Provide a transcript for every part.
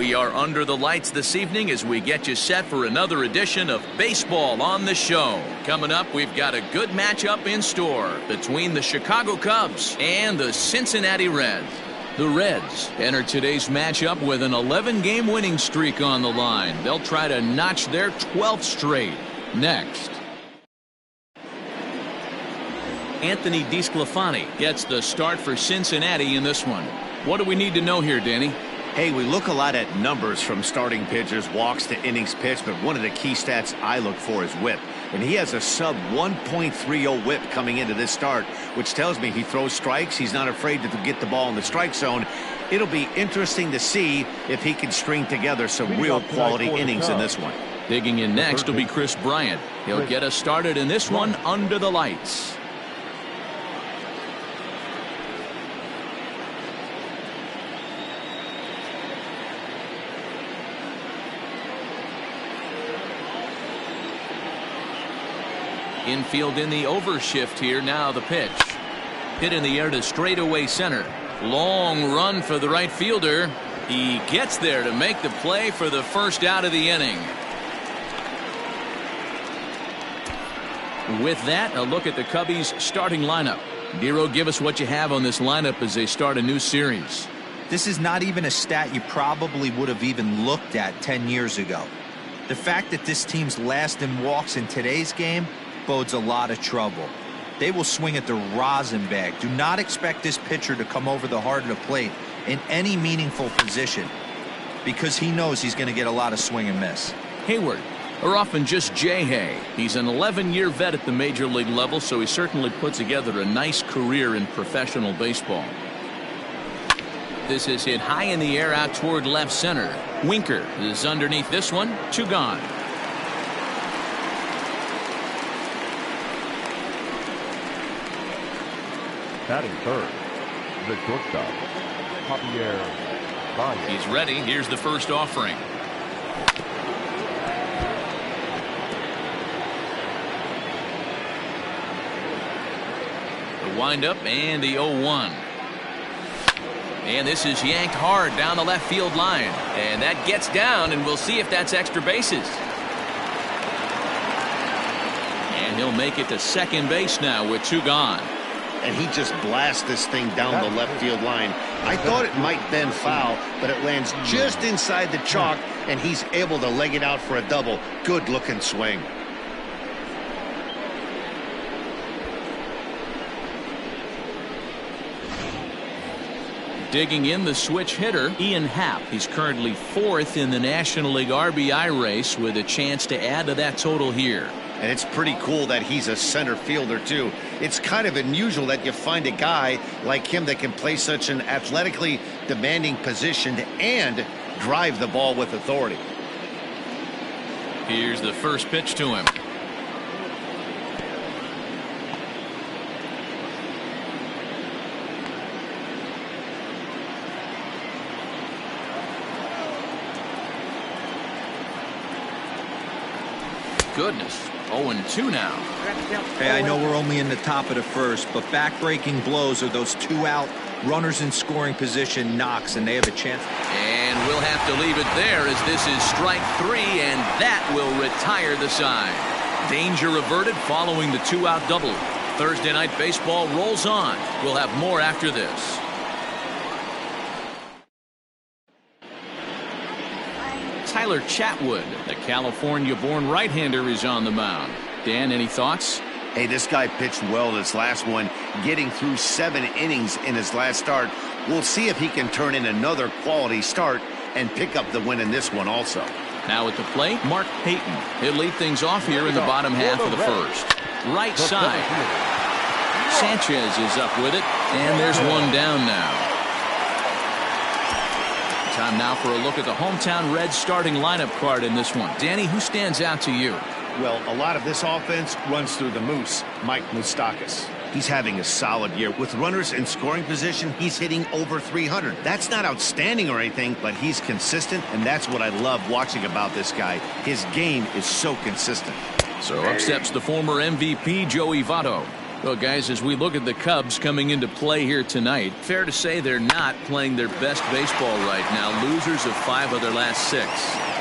We are under the lights this evening as we get you set for another edition of Baseball on the Show. Coming up, we've got a good matchup in store between the Chicago Cubs and the Cincinnati Reds. The Reds enter today's matchup with an 11-game winning streak on the line. They'll try to notch their 12th straight. Next. Anthony DeSclafani gets the start for Cincinnati in this one. What do we need to know here, Danny? Hey, we look a lot at numbers from starting pitchers, walks to innings pitched, but one of the key stats I look for is whip. And he has a sub 1.30 whip coming into this start, which tells me he throws strikes. He's not afraid to get the ball in the strike zone. It'll be interesting to see if he can string together some real quality innings in this one. Digging in next will be Chris Bryant. He'll get us started in this one under the lights. Infield in the overshift here. Now the pitch. Hit in the air to straightaway center. Long run for the right fielder. He gets there to make the play for the first out of the inning. With that, a look at the Cubbies' starting lineup. Dero, give us what you have on this lineup as they start a new series. This is not even a stat you probably would have even looked at 10 years ago. The fact that this team's last in walks in today's game bodes a lot of trouble. They will swing at the rosin bag. Do not expect this pitcher to come over the heart of the plate in any meaningful position because he knows he's going to get a lot of swing and miss. Hayward, or often just Jay Hay. He's an 11-year vet at the major league level, so he certainly put together a nice career in professional baseball. This is hit high in the air out toward left center. Winker is underneath this one. 2 gone. Batting third, the shortstop, Javier. He's ready. Here's the first offering. The windup and the 0-1. And this is yanked hard down the left field line. And that gets down, and we'll see if that's extra bases. And he'll make it to second base now with 2 gone. And he just blasts this thing down the left field line. I thought it might bend foul, but it lands just inside the chalk, and he's able to leg it out for a double. Good looking swing. Digging in the switch hitter, Ian Happ. He's currently 4th in the National League RBI race with a chance to add to that total here. And it's pretty cool that he's a center fielder, too. It's kind of unusual that you find a guy like him that can play such an athletically demanding position and drive the ball with authority. Here's the first pitch to him. Goodness. 0-2 now. Hey, I know we're only in the top of the first, but backbreaking blows are those 2 out runners in scoring position knocks, and they have a chance. And we'll have to leave it there as this is strike 3, and that will retire the side. Danger averted following the 2 out double. Thursday night baseball rolls on. We'll have more after this. Tyler Chatwood, the California-born right-hander, is on the mound. Dan, any thoughts? Hey, this guy pitched well in his last one, getting through 7 innings in his last start. We'll see if he can turn in another quality start and pick up the win in this one also. Now at the plate, Mark Payton. He'll lead things off here in the bottom half of the first. Right side. Sanchez is up with it, and there's one down now. Time now for a look at the hometown Reds starting lineup card in this one. Danny, who stands out to you? Well, a lot of this offense runs through the Moose, Mike Moustakas. He's having a solid year. With runners in scoring position, he's hitting over 300. That's not outstanding or anything, but he's consistent, and that's what I love watching about this guy. His game is so consistent. So up steps the former MVP, Joey Votto. Well, guys, as we look at the Cubs coming into play here tonight, fair to say they're not playing their best baseball right now. Losers of 5 of their last 6.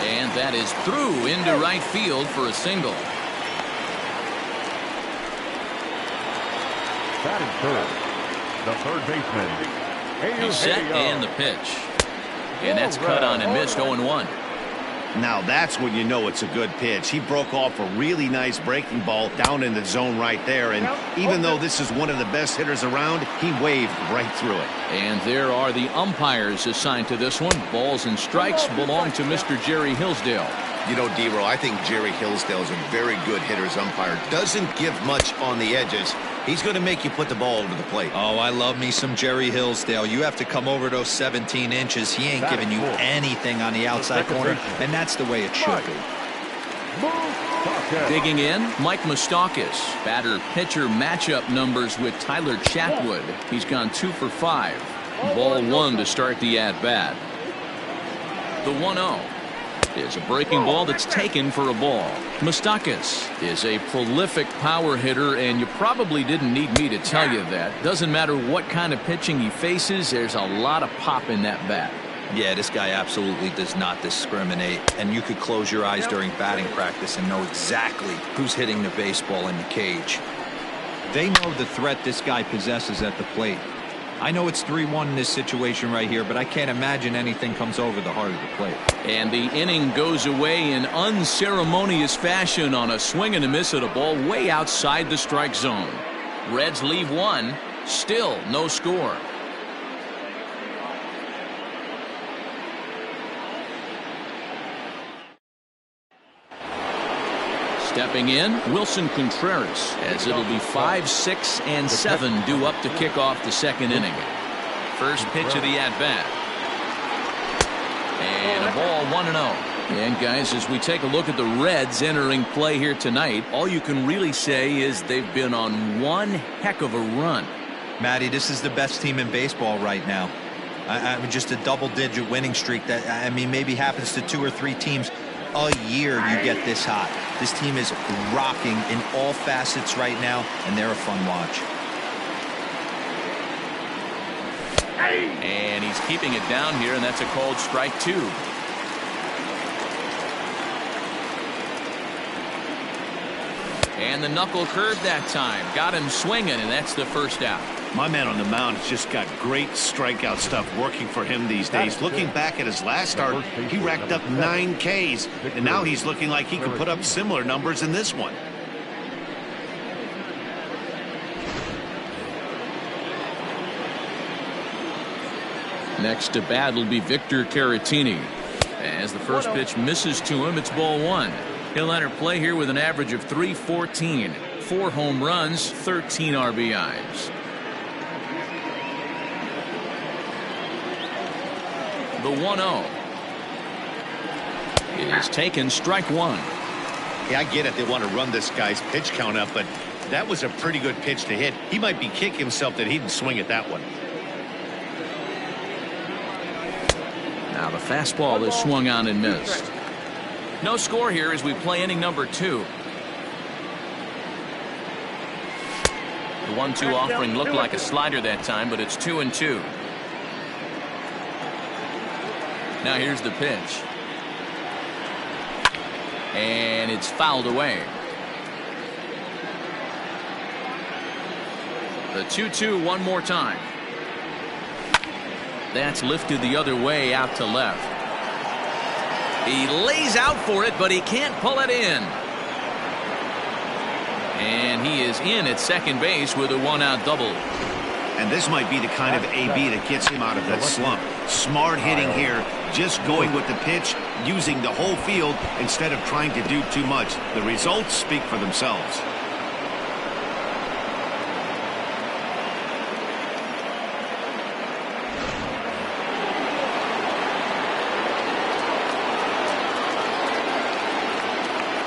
And that is through into right field for a single. Batting third, the third baseman. He's set and the pitch. And that's cut on and missed 0-1. Now that's when you know it's a good pitch. He broke off a really nice breaking ball down in the zone right there. And even though this is one of the best hitters around, he waved right through it. And there are the umpires assigned to this one. Balls and strikes belong to Mr. Jerry Hillsdale. You know, D-Row, I think Jerry Hillsdale is a very good hitter's umpire. Doesn't give much on the edges. He's going to make you put the ball over the plate. Oh, I love me some Jerry Hillsdale. You have to come over those 17 inches. He ain't giving you anything on the outside corner, and that's the way it should be. Digging in, Mike Moustakas. Batter-pitcher matchup numbers with Tyler Chatwood. He's gone 2 for 5. Ball 1 to start the at-bat. The 1-0. Is a breaking ball that's taken for a ball. Moustakas is a prolific power hitter, and you probably didn't need me to tell you that. Doesn't matter what kind of pitching he faces, there's a lot of pop in that bat. Yeah, this guy absolutely does not discriminate, and you could close your eyes during batting practice and know exactly who's hitting the baseball in the cage. They know the threat this guy possesses at the plate. I know it's 3-1 in this situation right here, but I can't imagine anything comes over the heart of the plate. And the inning goes away in unceremonious fashion on a swing and a miss at a ball way outside the strike zone. Reds leave 1, still no score. Stepping in, Wilson Contreras, as it'll be 5, 6, and 7 due up to kick off the second inning. First pitch of the at-bat. And a ball 1-0. And guys, as we take a look at the Reds entering play here tonight, all you can really say is they've been on one heck of a run. Matty, this is the best team in baseball right now. I mean, just a double-digit winning streak that, I mean, maybe happens to 2 or 3 teams a year you get this hot. This team is rocking in all facets right now, and they're a fun watch. And he's keeping it down here, and that's a called strike 2. And the knuckle curve that time. Got him swinging, and that's the first out. My man on the mound has just got great strikeout stuff working for him these days. Looking back at his last start, he racked up 9 Ks, and now he's looking like he could put up similar numbers in this one. Next to bat will be Victor Caratini. As the first pitch misses to him, it's ball 1. He'll enter play here with an average of .314, 4 home runs, 13 RBIs. The 1-0 is taken, strike 1. Yeah, I get it. They want to run this guy's pitch count up, but that was a pretty good pitch to hit. He might be kicking himself that he didn't swing at that one. Now the fastball is swung on and missed. No score here as we play inning number 2. The 1-2 offering looked like a slider that time, but it's 2-2. Now here's the pitch. And it's fouled away. The 2-2 one more time. That's lifted the other way out to left. He lays out for it, but he can't pull it in. And he is in at second base with a 1-out double. And this might be the kind of AB that gets him out of that slump. Smart hitting here, just going with the pitch, using the whole field instead of trying to do too much. The results speak for themselves.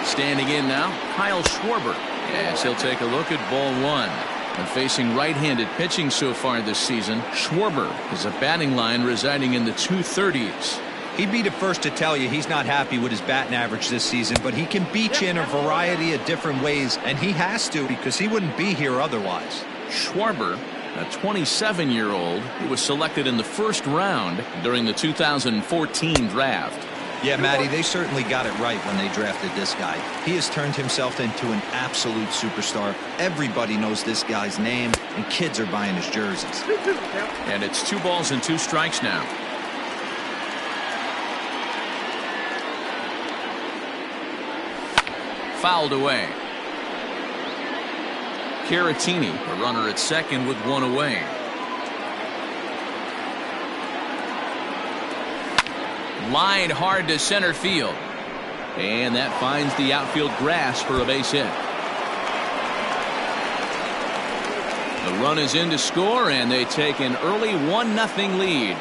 Standing in now, Kyle Schwarber. Yes, he'll take a look at ball 1. And facing right-handed pitching so far this season, Schwarber is a batting line residing in the 230s. He'd be the first to tell you he's not happy with his batting average this season, but he can beat you in a variety of different ways, and he has to because he wouldn't be here otherwise. Schwarber, a 27-year-old who was selected in the first round during the 2014 draft. Yeah, Matty, they certainly got it right when they drafted this guy. He has turned himself into an absolute superstar. Everybody knows this guy's name, and kids are buying his jerseys. And it's 2 balls and 2 strikes now. Fouled away. Caratini, a runner at second with 1 away. Lined hard to center field. And that finds the outfield grass for a base hit. The run is in to score, and they take an early 1-0 lead.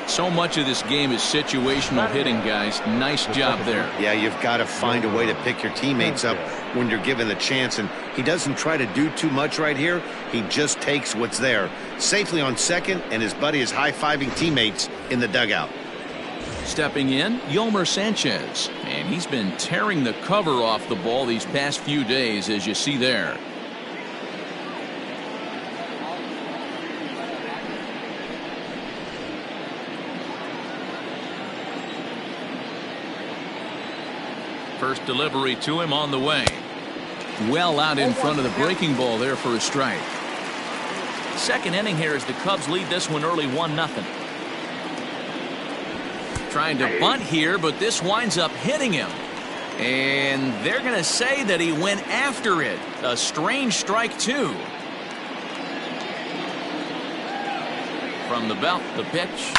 So much of this game is situational hitting, guys. Nice job there. Yeah, you've got to find a way to pick your teammates up when you're given the chance, and he doesn't try to do too much right here. He just takes what's there. Safely on second, and his buddy is high-fiving teammates in the dugout. Stepping in, Yolmer Sanchez, and he's been tearing the cover off the ball these past few days, as you see there. First delivery to him on the way. Well out in front of the breaking ball there for a strike. Second inning here as the Cubs lead this one early 1-0. Trying to bunt here, but this winds up hitting him. And they're going to say that he went after it. A strange strike, too. From the belt, the pitch.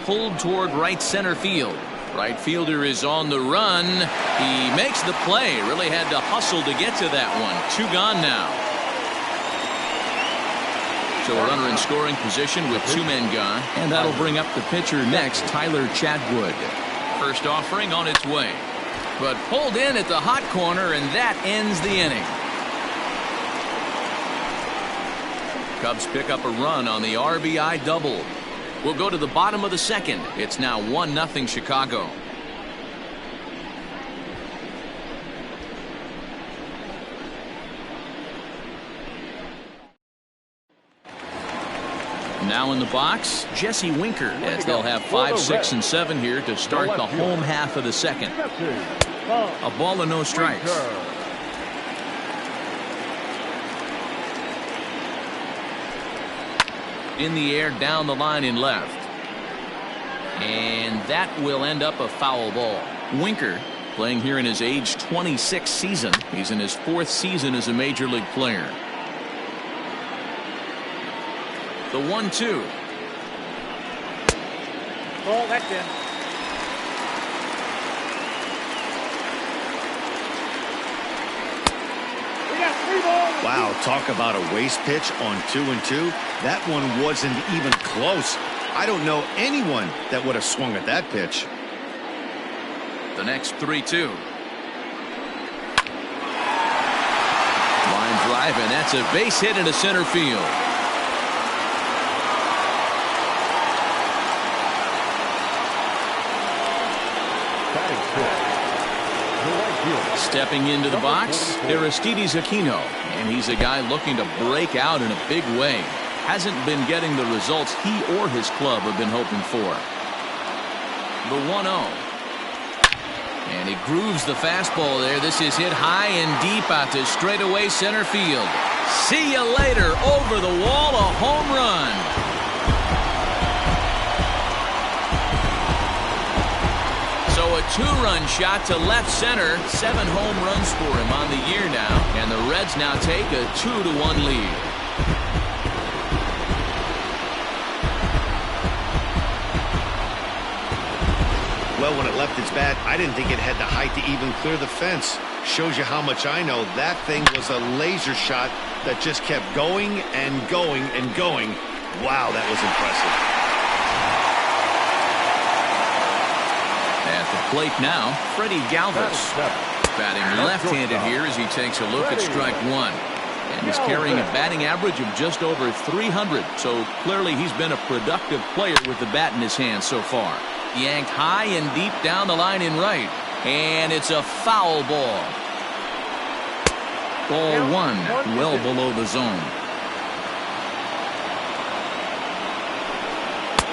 Pulled toward right center field. Right fielder is on the run. He makes the play. Really had to hustle to get to that one. 2 gone now. So a runner in scoring position with 2 men gone. And that'll bring up the pitcher next, Tyler Chadwood. First offering on its way. But pulled in at the hot corner, and that ends the inning. Cubs pick up a run on the RBI double. We'll go to the bottom of the second. It's now 1-0 Chicago. Now in the box, Jesse Winker, as they'll have 5, 6, and 7 here to start the home half of the second. A ball and no strikes. In the air, down the line in left. And that will end up a foul ball. Winker playing here in his age 26 season. He's in his 4th season as a major league player. The 1-2. Ball, that's in. We got 3 balls. Wow, talk about a waste pitch on 2-2. That one wasn't even close. I don't know anyone that would have swung at that pitch. The next 3-2. Line drive, and that's a base hit into center field. Stepping into the box, Aristides Aquino, and he's a guy looking to break out in a big way. Hasn't been getting the results he or his club have been hoping for. The 1-0. And he grooves the fastball there. This is hit high and deep out to straightaway center field. See you later. Over the wall, a home run. So a 2-run shot to left center. 7 home runs for him on the year now. And the Reds now take a 2-1 lead. Well, when it left its bat, I didn't think it had the height to even clear the fence. Shows you how much I know. That thing was a laser shot that just kept going and going and going. Wow, that was impressive. At the plate now, Freddie Galvis. Batting left-handed here as he takes a look at strike 1. And he's carrying a batting average of just over 300. So clearly he's been a productive player with the bat in his hand so far. yanked high and deep down the line in right. And it's a foul ball. Ball one, well below the zone.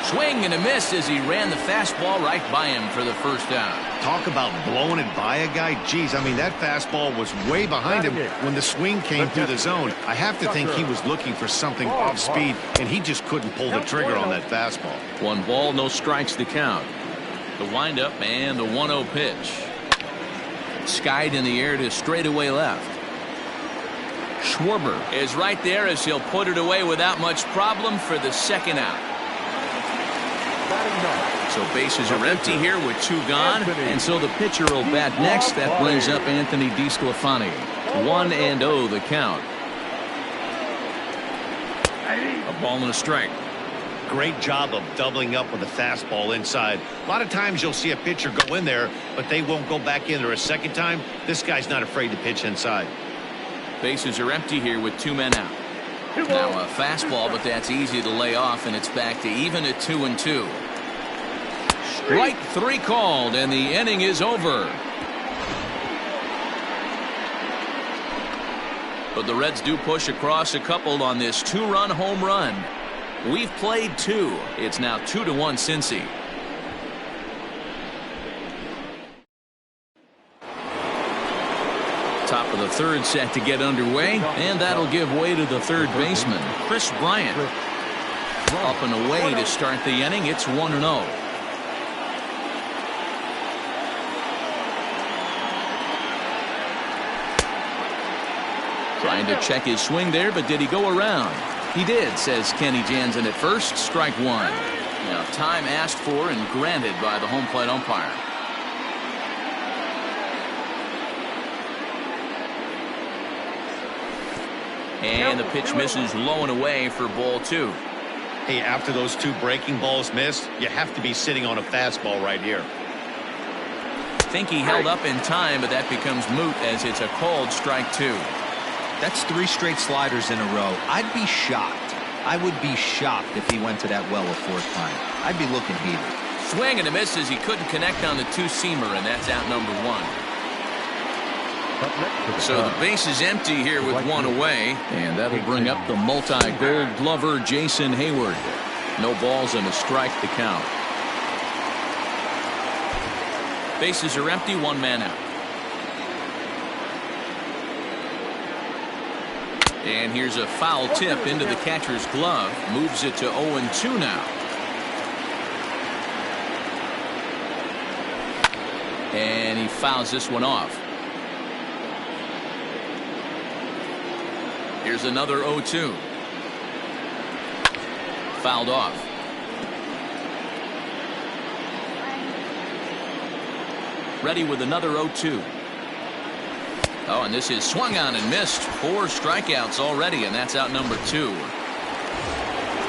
Swing and a miss as he ran the fastball right by him for the first down. Talk about blowing it by a guy. Geez, I mean, that fastball was way behind him when the swing came through the zone. I have to think he was looking for something off speed, and he just couldn't pull the trigger on that fastball. 1 ball, no strikes to count. The windup and the 1-0 pitch. Skied in the air to straightaway left. Schwarber is right there as he'll put it away without much problem for the second out. So bases are empty here with 2 gone, and so the pitcher will bat next. That brings up Anthony DeSclafani. 1-0 the count. A ball and a strike. Great job of doubling up with a fastball inside. A lot of times you'll see a pitcher go in there, but they won't go back in there a second time. This guy's not afraid to pitch inside. Bases are empty here with 2 men out. Now a fastball, but that's easy to lay off, and it's back to even at 2-2. Strike 3 called, and the inning is over. But the Reds do push across a couple on this 2-run home run. We've played 2. It's now 2-1 Cincy. Top of the third set to get underway, and that'll give way to the third baseman, Chris Bryant. Up and away to start the inning. It's 1-0. Trying to check his swing there, but did he go around? He did, says Kenny Jansen at first. Strike 1. Now time asked for and granted by the home plate umpire. And the pitch misses low and away for ball 2. Hey, after those 2 breaking balls missed, you have to be sitting on a fastball right here. Think he held up in time, but that becomes moot as it's a called strike 2. That's 3 straight sliders in a row. I'd be shocked. I would be shocked if he went to that well a 4th time. I'd be looking heated. Swing and a miss as he couldn't connect on the 2-seamer, and that's out number 1. So the base is empty here with 1 away, and that'll bring up the multi-gold glover Jason Hayward. No balls and a strike to count. Bases are empty, 1 man out. And here's a foul tip into the catcher's glove. Moves it to 0-2 now. And he fouls this one off. Here's another 0-2. Fouled off. Ready with another 0-2. Oh, and this is swung on and missed. 4 strikeouts already, and that's out number 2.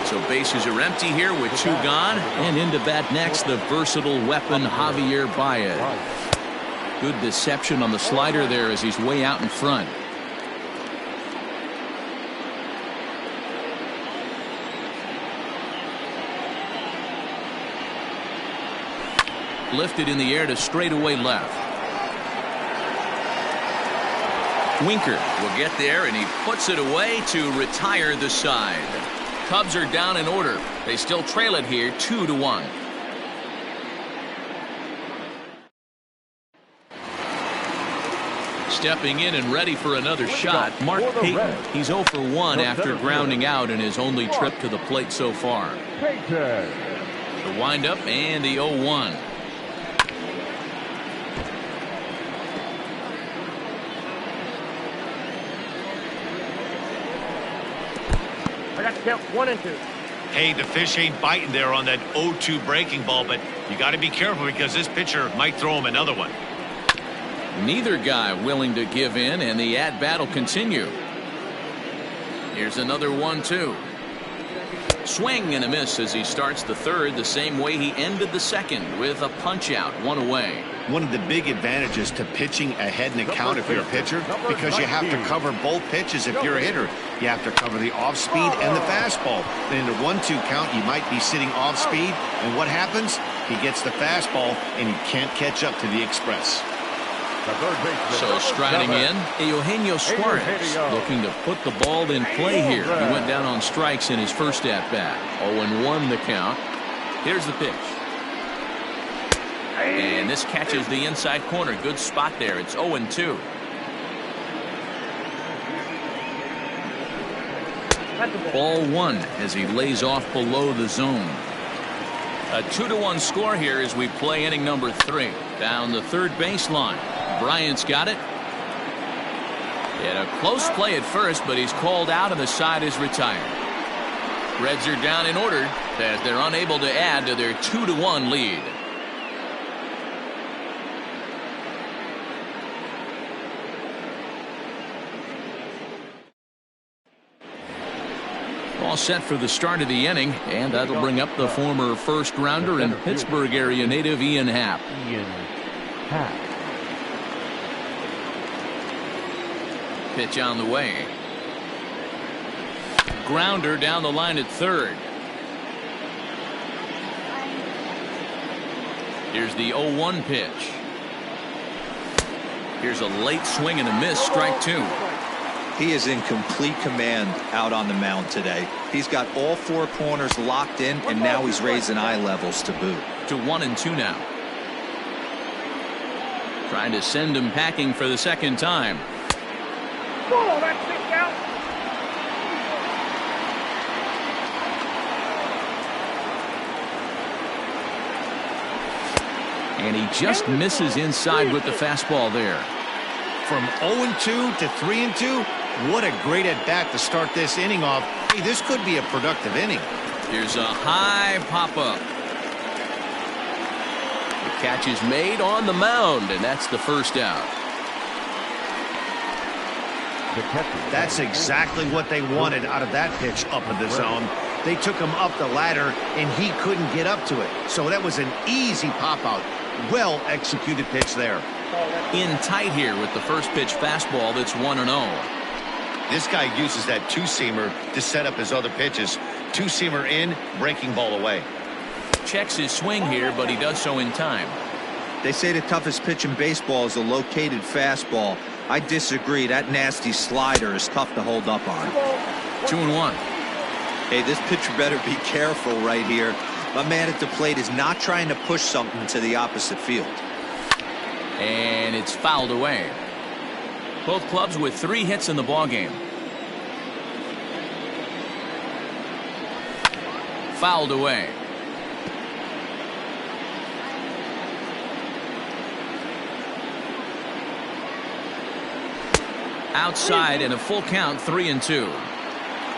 So bases are empty here with 2 gone, and into bat next, the versatile weapon Javier Baez. Good deception on the slider there as he's way out in front. Lifted in the air to straightaway left. Winker will get there, and he puts it away to retire the side. Cubs are down in order. They still trail it here 2-1. Stepping in and ready for another shot, Mark Payton. He's 0 for 1 after grounding out in his only trip to the plate so far. The windup and the 0-1. I got to count 1 and 2. Hey, the fish ain't biting there on that 0-2 breaking ball, but you got to be careful because this pitcher might throw him another one. Neither guy willing to give in, and the at-bat will continue. Here's another 1-2. Swing and a miss as he starts the third the same way he ended the second, with a punch-out, 1 away. One of the big advantages to pitching ahead in the count if you're a pitcher, because you have to cover both pitches if you're a hitter. You have to cover the off-speed and the fastball. And in the 1-2 count, you might be sitting off-speed, and what happens? He gets the fastball, and he can't catch up to the express. The third baseman. So striding in, Eugenio Suarez looking to put the ball in play here. He went down on strikes in his first at-bat. 0-1 the count. Here's the pitch. And this catches the inside corner. Good spot there. It's 0-2. Ball one as he lays off below the zone. A 2-1 score here as we play inning number 3. Down the third baseline. Bryant's got it. Had a close play at first, but he's called out and the side is retired. Reds are down in order as they're unable to add to their 2-1 lead. All set for the start of the inning, and that'll bring up the former first rounder and Pittsburgh area native Ian Happ. Pitch on the way. Grounder down the line at third. Here's the 0-1 pitch. Here's a late swing and a miss, strike 2. He is in complete command out on the mound today. He's got all 4 corners locked in, and now he's raising eye levels to boot. To 1-2 now. Trying to send him packing for the second time. Oh, that's it out. And he just misses inside with the fastball there. From 0-2 to 3-2, what a great at-bat to start this inning off. Hey, this could be a productive inning. Here's a high pop-up. The catch is made on the mound, and that's the first out. That's exactly what they wanted out of that pitch up in the zone. They took him up the ladder, and he couldn't get up to it. So that was an easy pop-out. Well-executed pitch there. In tight here with the first pitch fastball that's 1-0. This guy uses that two-seamer to set up his other pitches. Two-seamer in, breaking ball away. Checks his swing here, but he does so in time. They say the toughest pitch in baseball is a located fastball. I disagree. That nasty slider is tough to hold up on. 2-1. Hey, this pitcher better be careful right here. My man at the plate is not trying to push something to the opposite field. And it's fouled away. Both clubs with 3 hits in the ballgame. Fouled away. Outside and a full count, 3-2.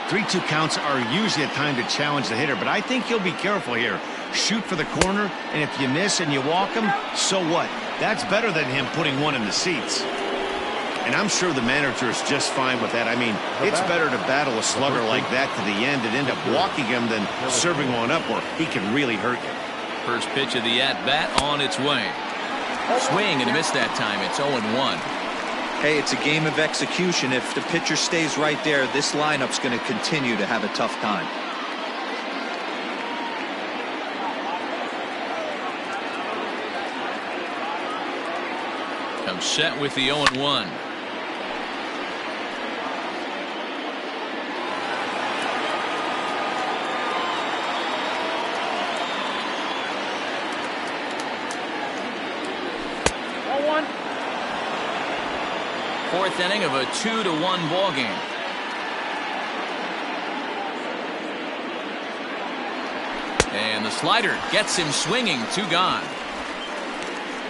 3-2 counts are usually a time to challenge the hitter, but I think you'll be careful here. Shoot for the corner, and if you miss and you walk him, so what? That's better than him putting one in the seats. And I'm sure the manager is just fine with that. I mean, it's better to battle a slugger like that to the end and end up walking him than serving one up where he can really hurt you. First pitch of the at-bat on its way. Swing and a miss that time. It's 0-1. Hey, it's a game of execution. If the pitcher stays right there, this lineup's going to continue to have a tough time. Comes set with the 0-1. Fourth inning of a 2-1 ball game. And the slider gets him swinging. 2 gone.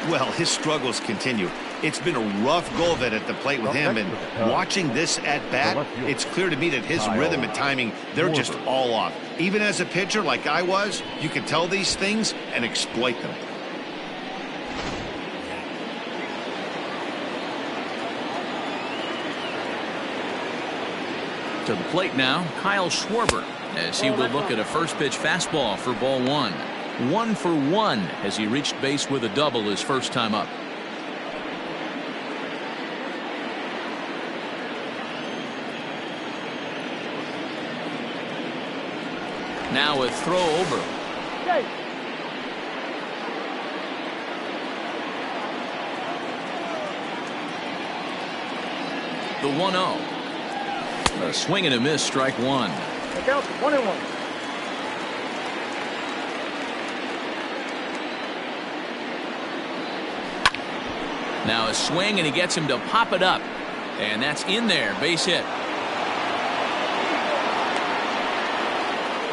Well, his struggles continue. It's been a rough go of it at the plate with him, and watching this at-bat, it's clear to me that his rhythm and timing, they're just all off. Even as a pitcher like I was, you can tell these things and exploit them. To the plate now, Kyle Schwarber, as he will look at a first pitch fastball for ball 1. 1 for 1 as he reached base with a double his first time up. Now a throw over. The 1-0. A swing and a miss, strike one. Look out, 1-1. Now a swing, and he gets him to pop it up. And that's in there, base hit.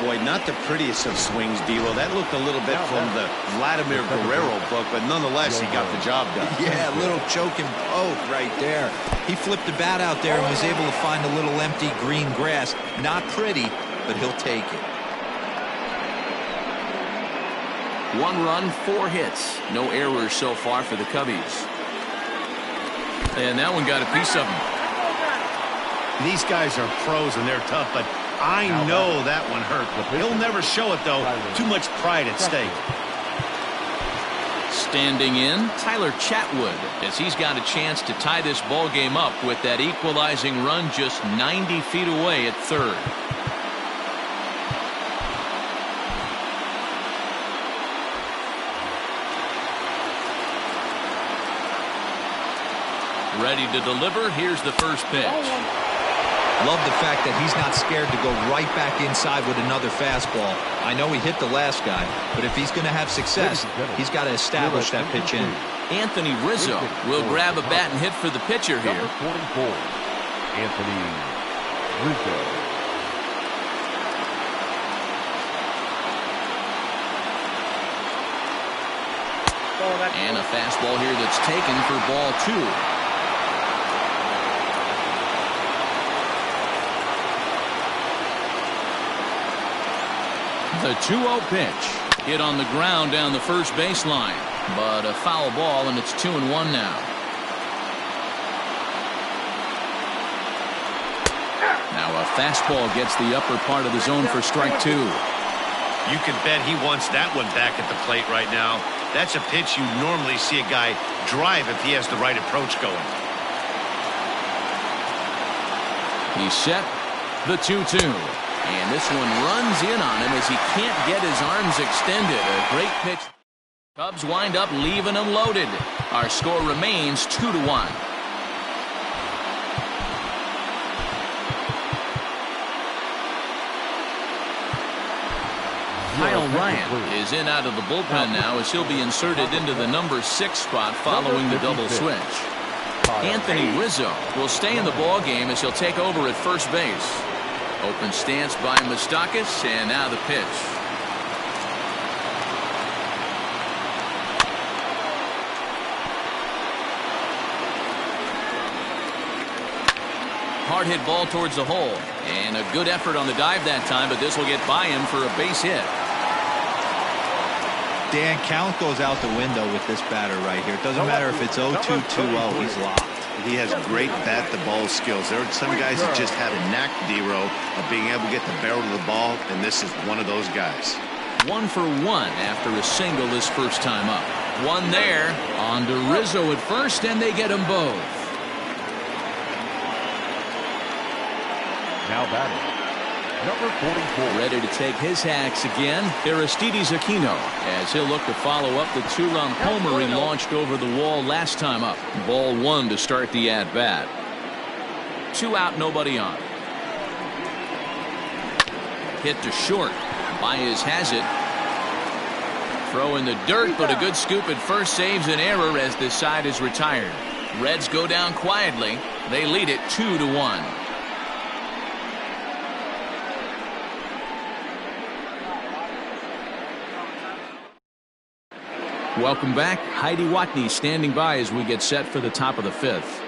Boy, not the prettiest of swings, D'Lo. That looked a little bit from the Vladimir Guerrero book, but nonetheless, he got the job done. Yeah, a little choking poke right there. He flipped the bat out there and was able to find a little empty green grass. Not pretty, but he'll take it. 1 run, 4 hits. No errors so far for the Cubbies. And that one got a piece of him. These guys are pros and they're tough, but I know that one hurt. He'll never show it, though. Too much pride at stake. Standing in, Tyler Chatwood, as he's got a chance to tie this ball game up with that equalizing run just 90 feet away at third. Ready to deliver. Here's the first pitch. Love the fact that he's not scared to go right back inside with another fastball. I know he hit the last guy, but if he's going to have success, he's got to establish that pitch in. Anthony Rizzo will grab a bat and hit for the pitcher here. Number 44, Anthony Rizzo. And a fastball here that's taken for ball 2. The 2-0 pitch hit on the ground down the first baseline, but a foul ball, and it's 2-1 now. Now a fastball gets the upper part of the zone for strike 2. You can bet he wants that one back at the plate right now. That's a pitch you normally see a guy drive if he has the right approach going. He's set. The 2-2. And this one runs in on him as he can't get his arms extended. A great pitch. Cubs wind up leaving him loaded. Our score remains 2-1. Kyle Ryan is in out of the bullpen now as he'll be inserted into the number 6 spot following the double switch. Anthony Rizzo will stay in the ball game as he'll take over at first base. Open stance by Moustakas, and now the pitch. Hard hit ball towards the hole, and a good effort on the dive that time, but this will get by him for a base hit. Dan, count goes out the window with this batter right here. It doesn't matter if it's 0-2, 2-0, he's locked. He has great bat-to-ball skills. There are some guys that just have a knack, D-Row, of being able to get the barrel of the ball, and this is one of those guys. 1 for 1 after a single his first time up. One there. On to Rizzo at first, and they get them both. Now batting, number 44. Ready to take his hacks again, Aristides Aquino, as he'll look to follow up the 2-run homer he launched over the wall last time up. Ball 1 to start the at-bat. 2 out, nobody on. Hit to short. Baez has it. Throw in the dirt, but a good scoop at first saves an error as this side is retired. Reds go down quietly. They lead it 2-1. Welcome back. Heidi Watney standing by as we get set for the top of the 5th.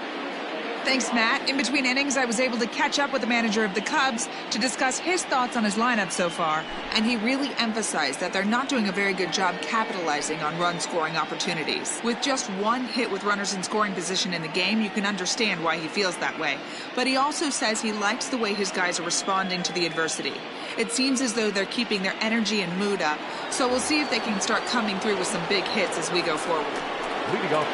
Thanks, Matt. In between innings, I was able to catch up with the manager of the Cubs to discuss his thoughts on his lineup so far, and he really emphasized that they're not doing a very good job capitalizing on run-scoring opportunities. With just 1 hit with runners in scoring position in the game, you can understand why he feels that way. But he also says he likes the way his guys are responding to the adversity. It seems as though they're keeping their energy and mood up, so we'll see if they can start coming through with some big hits as we go forward.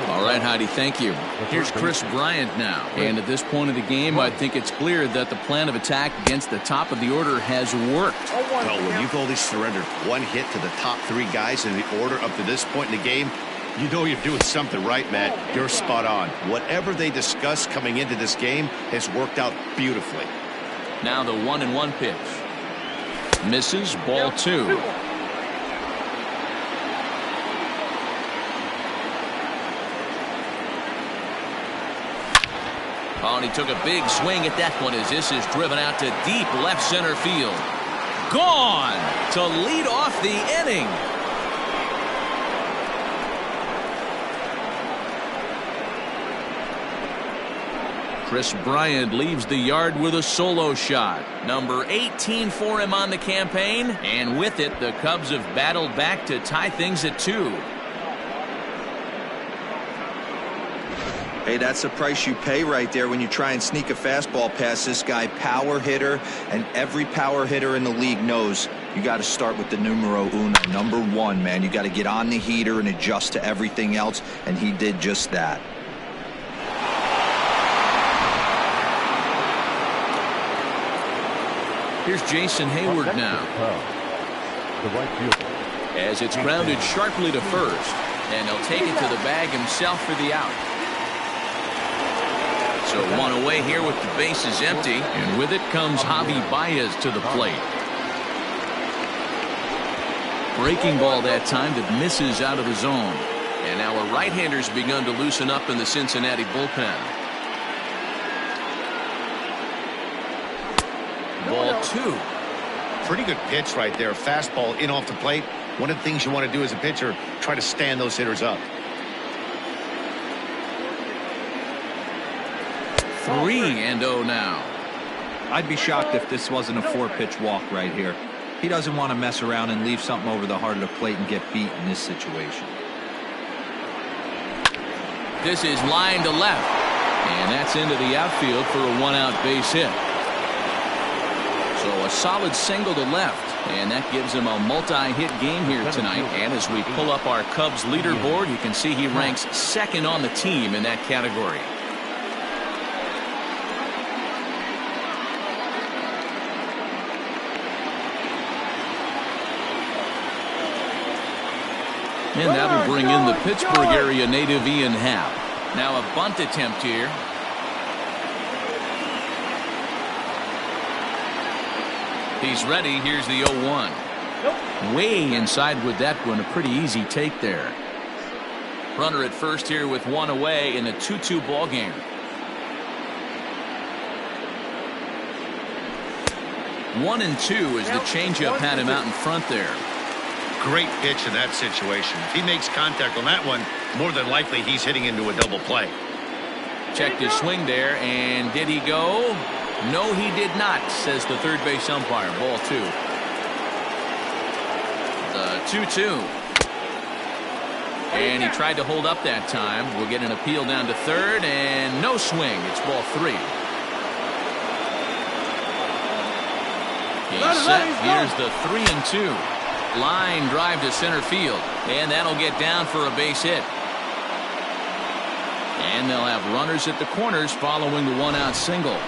All right, Heidi, thank you. Here's Chris Bryant now. And at this point of the game, I think it's clear that the plan of attack against the top of the order has worked. Well, when you've only surrendered 1 hit to the top 3 guys in the order up to this point in the game, You know you're doing something right, Matt. You're spot on. Whatever they discussed coming into this game has worked out beautifully. Now the 1-1 pitch. Misses, ball 2. Oh, and he took a big swing at that one as this is driven out to deep left center field. Gone to lead off the inning. Chris Bryant leaves the yard with a solo shot. Number 18 for him on the campaign. And with it, the Cubs have battled back to tie things at 2. Hey, that's the price you pay right there when you try and sneak a fastball past this guy. Power hitter, and every power hitter in the league knows you got to start with the numero uno, number 1, man. You got to get on the heater and adjust to everything else, and he did just that. Here's Jason Hayward now. The right fielder. As it's grounded sharply to first. And he'll take it to the bag himself for the out. So 1 away here with the bases empty. And with it comes Javi Baez to the plate. Breaking ball that time that misses out of the zone. And now a right-hander's begun to loosen up in the Cincinnati bullpen. Ball 2. Pretty good pitch right there. Fastball in off the plate. One of the things you want to do as a pitcher, try to stand those hitters up. 3-0 now. I'd be shocked if this wasn't a 4-pitch walk right here. He doesn't want to mess around and leave something over the heart of the plate and get beat in this situation. This is line to left. And that's into the outfield for a 1-out base hit. So a solid single to left, and that gives him a multi-hit game here tonight. And as we pull up our Cubs leaderboard, you can see he ranks 2nd on the team in that category. And that'll bring in the Pittsburgh area native Ian Happ. Now a bunt attempt here. He's ready. Here's the 0-1. Nope. Way inside with that one. A pretty easy take there. Runner at first here with 1 away in a 2-2 ball game. One and 2 as the changeup had him out in front there. Great pitch in that situation. If he makes contact on that one, more than likely he's hitting into a double play. Checked his swing there, and did he go? No, he did not, says the third base umpire. Ball 2. The 2-2. And he tried to hold up that time. We'll get an appeal down to third, and no swing. It's ball 3. He's set. Here's the 3-2. Line drive to center field, and that'll get down for a base hit. And they'll have runners at the corners following the 1-out single.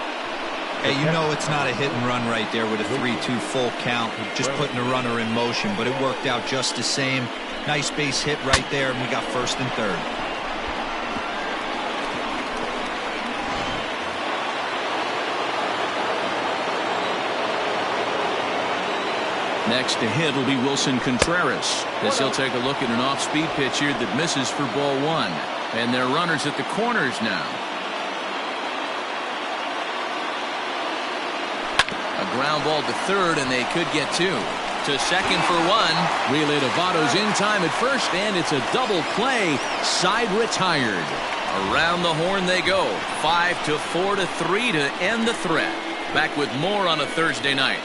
Hey, you know it's not a hit and run right there with a 3-2 full count. Just putting a runner in motion, but it worked out just the same. Nice base hit right there, and we got 1st and 3rd. Next to hit will be Wilson Contreras, as he'll take a look at an off-speed pitch here that misses for ball 1. And they're runners at the corners now. A ground ball to third, and they could get 2. To second for 1. Relay to Votto's in time at first, and it's a double play. Side retired. Around the horn they go. 5-4 to 3 to end the threat. Back with more on a Thursday night.